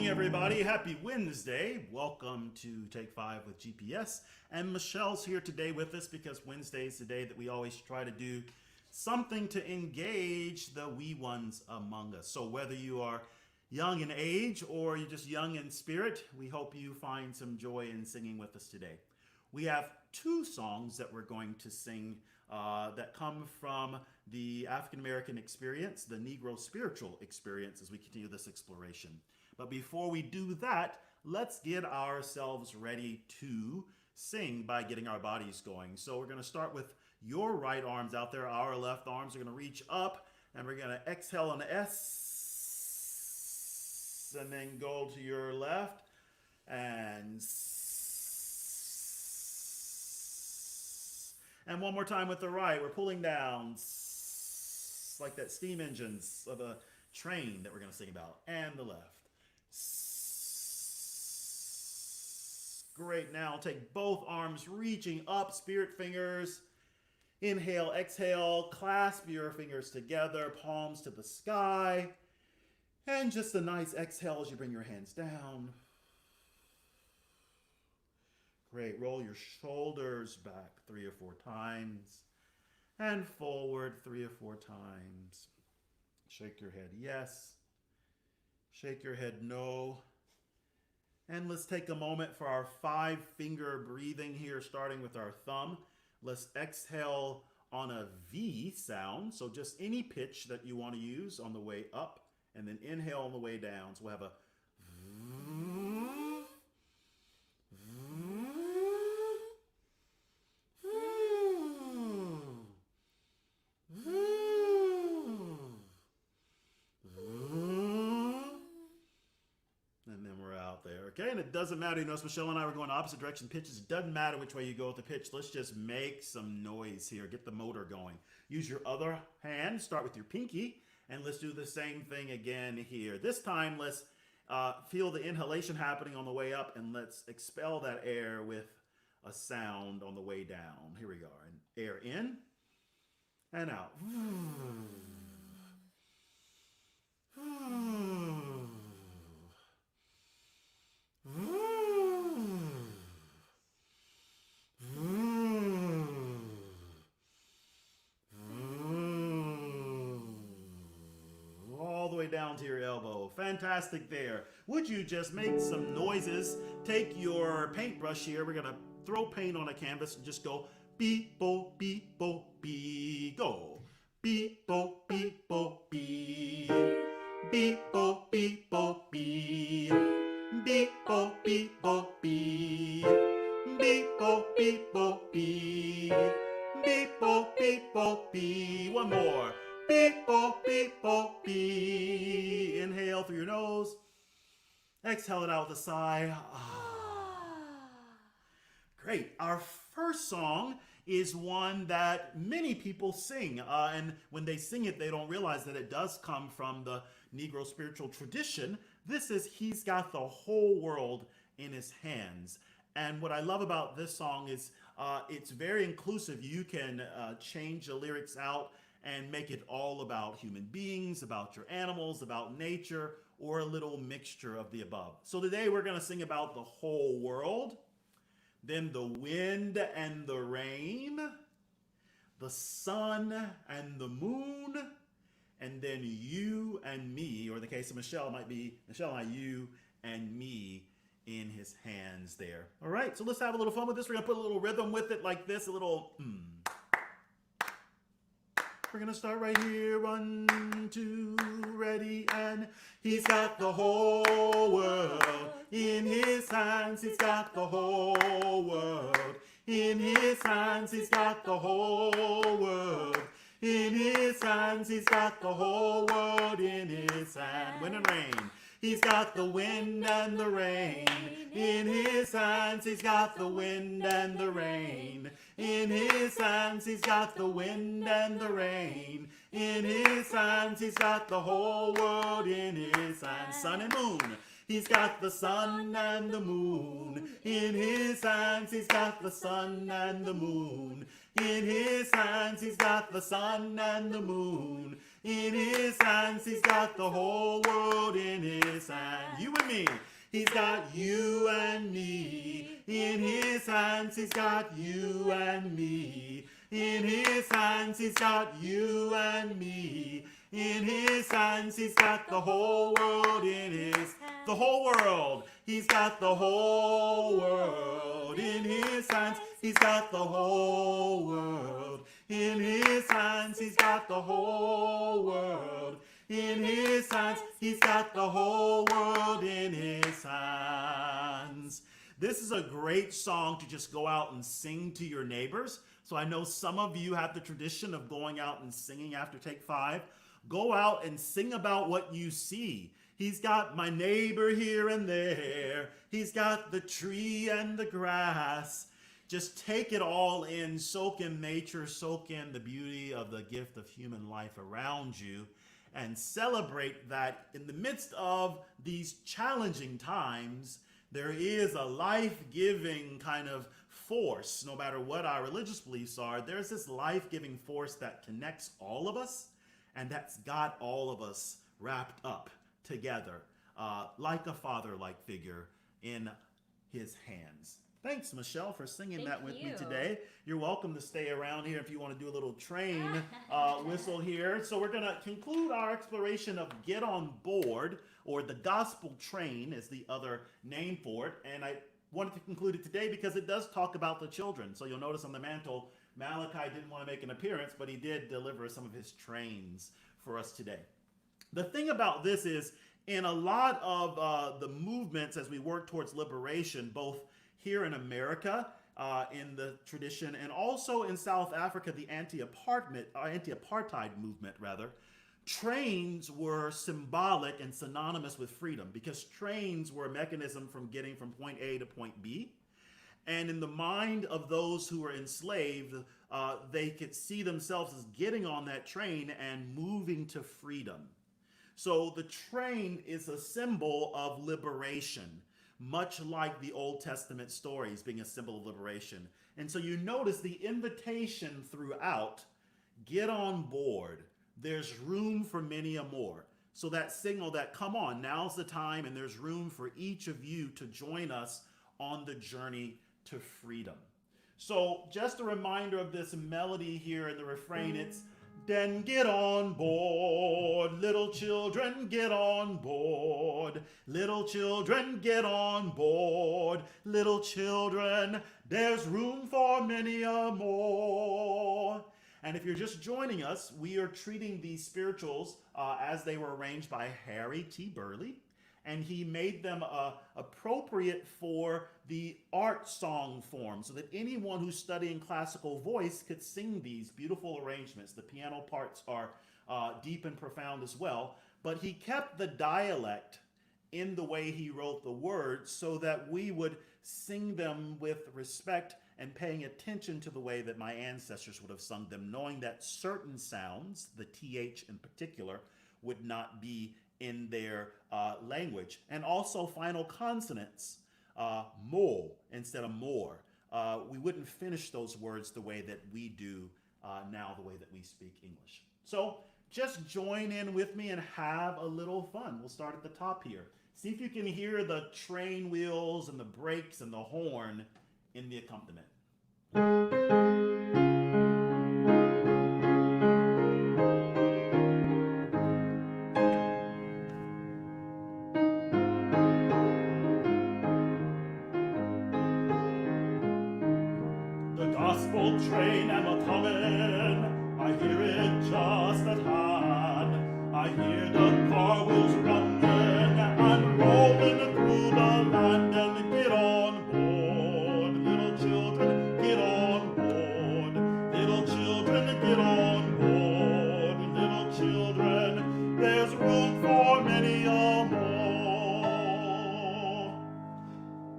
morning, everybody. Happy Wednesday. Welcome to Take 5 with GPS. And Michelle's here today with us because Wednesday is the day that we always try to do something to engage the wee ones among us. So whether you are young in age or you're just young in spirit, we hope you find some joy in singing with us today. We have two songs that we're going to sing that come from the African American experience, the Negro spiritual experience, as we continue this exploration. But before we do that, let's get ourselves ready to sing by getting our bodies going. So we're going to start with your right arms out there. Our left arms are going to reach up, and we're going to exhale on the S, and then go to your left, and one more time with the right. We're pulling down like that steam engines of a train that we're going to sing about. And the left. Great. Now take both arms reaching up, spirit fingers. Inhale, exhale, clasp your fingers together, palms to the sky. And just a nice exhale as you bring your hands down. Great. Roll your shoulders back 3 or 4 times. And forward 3 or 4 times. Shake your head yes. Shake your head no. And let's take a moment for our 5-finger breathing here, starting with our thumb. Let's exhale on a V sound. So just any pitch that you want to use on the way up. And then inhale on the way down. So we'll have a okay, and it doesn't matter, you notice Michelle and I were going opposite direction pitches. It doesn't matter which way you go with the pitch. Let's just make some noise here. Get the motor going. Use your other hand. Start with your pinky. And let's do the same thing again here. This time, let's feel the inhalation happening on the way up. And let's expel that air with a sound on the way down. Here we go. And air in and out. All the way down to your elbow. Fantastic there. Would you just make some noises? Take your paintbrush here. We're going to throw paint on a canvas and just go beep, bo, beep, bo, beep. Go. Beep, bo, beep, bo, beep. Beep, bo, beep, bo, beep. Beep, bo, beep, bo, beep. Beep, bo, beep, bo, beep. Beep, bo, beep, bo, beep. One more. Beep, bo, beep, bo, beep. Inhale through your nose. Exhale it out with a sigh. Great. Our first song is one that many people sing. And when they sing it, they don't realize that it does come from the Negro spiritual tradition. This is He's Got the Whole World in His Hands. And what I love about this song is it's very inclusive. You can change the lyrics out and make it all about human beings, about your animals, about nature, or a little mixture of the above. So today we're going to sing about the whole world, then the wind and the rain, the sun and the moon, and then you and me, or in the case of Michelle, it might be Michelle and I, you and me in His hands there. All right, so let's have a little fun with this. We're going to put a little rhythm with it like this, a little We're going to start right here. 1, 2, ready, and He's got the whole world in His hands. He's got the whole world in His hands. He's got the whole world in His hands. He's got the whole world in His hand. Wind and rain. He's got the wind and the rain in His hands. He's got the wind and the rain in His hands. He's got the wind and the rain in His hands. He's got the whole world in His hands. Sun and moon. He's got the sun and the moon. In his hands, he's got the sun and the moon. In his hands, he's got the sun and the moon. In his hands, he's got the whole world in his hand. You and me. He's got you and me. In his hands, he's got you and me. In his hands, he's got you and me. In his hands, he's got the whole world in his, the whole world. He's got the whole world in his hands. He's got the whole world in his hands. He's got the whole world in his hands. He's got the whole world in his hands. This is a great song to just go out and sing to your neighbors. So I know some of you have the tradition of going out and singing after Take 5. Go out and sing about what you see. He's got my neighbor here and there. He's got the tree and the grass. Just take it all in, soak in nature, soak in the beauty of the gift of human life around you, and celebrate that in the midst of these challenging times, there is a life-giving kind of force. No matter what our religious beliefs are, there's this life-giving force that connects all of us, and that's got all of us wrapped up together like a father-like figure in his hands. Thanks, Michelle, for singing that with me today. You're welcome to stay around here if you want to do a little train whistle here. So we're going to conclude our exploration of Get On Board, or the Gospel Train is the other name for it. And I wanted to conclude it today because it does talk about the children. So you'll notice on the mantle, Malachi didn't want to make an appearance, but he did deliver some of his trains for us today. The thing about this is, in a lot of the movements as we work towards liberation, both here in America, in the tradition, and also in South Africa, the anti-apartheid movement, trains were symbolic and synonymous with freedom, because trains were a mechanism from getting from point A to point B. And in the mind of those who were enslaved, they could see themselves as getting on that train and moving to freedom. So the train is a symbol of liberation, much like the Old Testament stories being a symbol of liberation. And so you notice the invitation throughout, get on board. There's room for many a more. So that signal that, come on, now's the time, and there's room for each of you to join us on the journey to freedom. So just a reminder of this melody here in the refrain, it's, then get on board, little children, get on board. Little children, get on board. Little children, there's room for many a more. And if you're just joining us, we are treating these spirituals as they were arranged by Harry T. Burleigh. And he made them appropriate for the art song form, so that anyone who's studying classical voice could sing these beautiful arrangements. The piano parts are deep and profound as well, but he kept the dialect in the way he wrote the words so that we would sing them with respect and paying attention to the way that my ancestors would have sung them, knowing that certain sounds, the TH in particular, would not be in their language. And also final consonants, mo instead of more. We wouldn't finish those words the way that we do now, the way that we speak English. So just join in with me and have a little fun. We'll start at the top here. See if you can hear the train wheels and the brakes and the horn in the accompaniment. Gospel train am a-comin', I hear it just at hand. I hear the car wheels rummin' and rollin' through the land. And get on board, little children, get on board. Little children, get on board. Little children, there's room for many a more.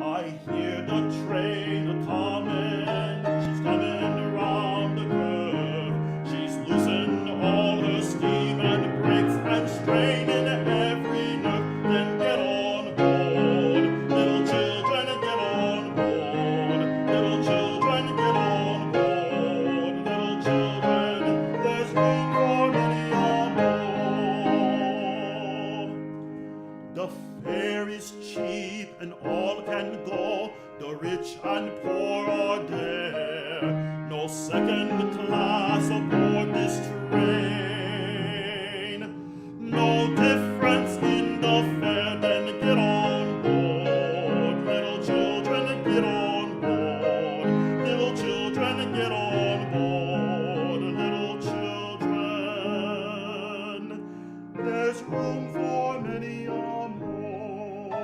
I hear the train a-comin', she's coming around the curve. She's loosened all her steam and brakes and straining every nerve. Then get on board. is cheap and all can go. The rich and poor are there. No second class aboard this train. No difference in the fare, then get on board. Little children, get on board. Little children, get on board. Little children, there's room for many a more.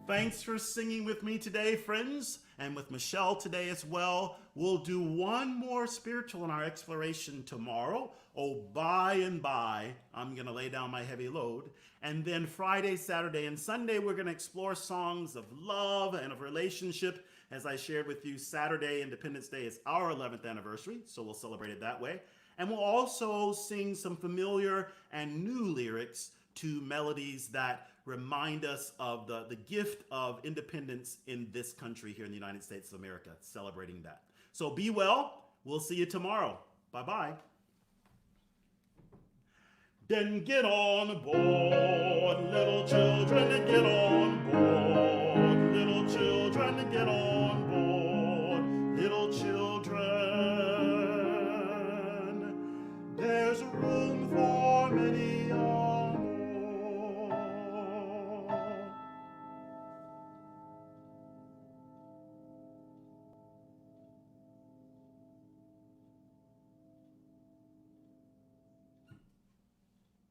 Thanks for singing with me today, friends, and with Michelle today as well. We'll do one more spiritual in our exploration tomorrow. Oh, by and by, I'm going to lay down my heavy load. And then Friday, Saturday, and Sunday, we're going to explore songs of love and of relationship. As I shared with you, Saturday, Independence Day, is our 11th anniversary, so we'll celebrate it that way. And we'll also sing some familiar and new lyrics to melodies that remind us of the gift of independence in this country here in the United States of America, celebrating that. So be well. We'll see you tomorrow. Bye-bye. Then get on board, little children, get on board. Little children, get on